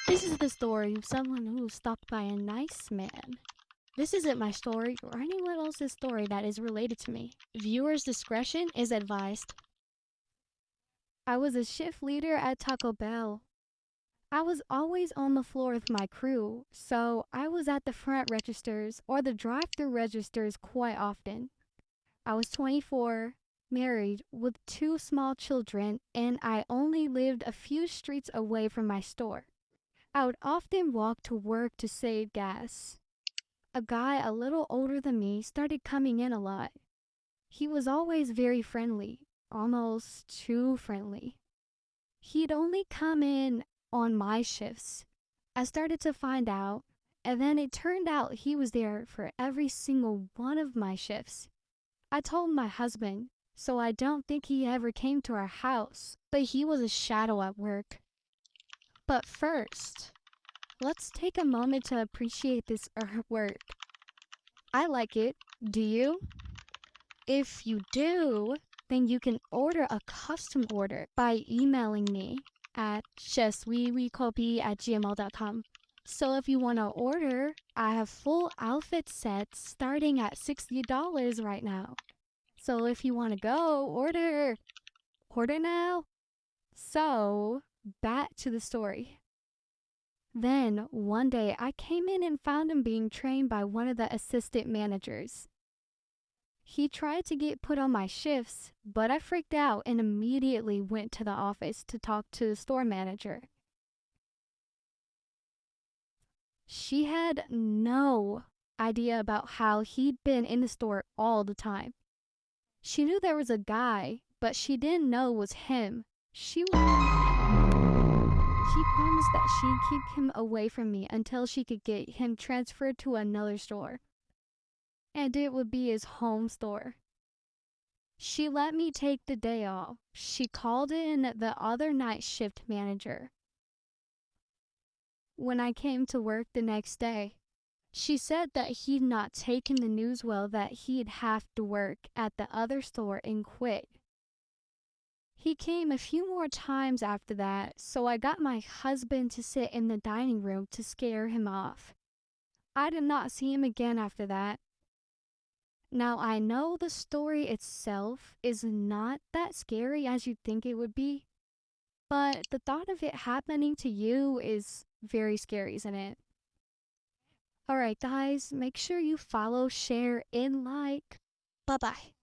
This is the story of someone who was stalked by a nice man. This isn't my story or anyone else's story that is related to me. Viewers' discretion is advised. I was a shift leader at Taco Bell. I was always on the floor with my crew, so I was at the front registers or the drive-through registers quite often. I was 24, married, with two small children, and I only lived a few streets away from my store. I would often walk to work to save gas. A guy a little older than me started coming in a lot. He was always very friendly, almost too friendly. He'd only come in on my shifts. I started to find out, and then it turned out he was there for every single one of my shifts. I told my husband, so I don't think he ever came to our house, but he was a shadow at work. But first, let's take a moment to appreciate this artwork. I like it. Do you? If you do, then you can order a custom order by emailing me at jesuicopy@gmail.com. So if you want to order, I have full outfit sets starting at $60 right now. So if you want to go, order. Order now. So, back to the story. Then, one day, I came in and found him being trained by one of the assistant managers. He tried to get put on my shifts, but I freaked out and immediately went to the office to talk to the store manager. She had no idea about how he'd been in the store all the time. She knew there was a guy, but she didn't know it was him. She promised that she'd keep him away from me until she could get him transferred to another store. And it would be his home store. She let me take the day off. She called in the other night shift manager. When I came to work the next day, she said that he'd not taken the news well that he'd have to work at the other store and quit. He came a few more times after that, so I got my husband to sit in the dining room to scare him off. I did not see him again after that. Now, I know the story itself is not that scary as you'd think it would be, but the thought of it happening to you is very scary, isn't it? Alright guys, make sure you follow, share, and like. Bye-bye.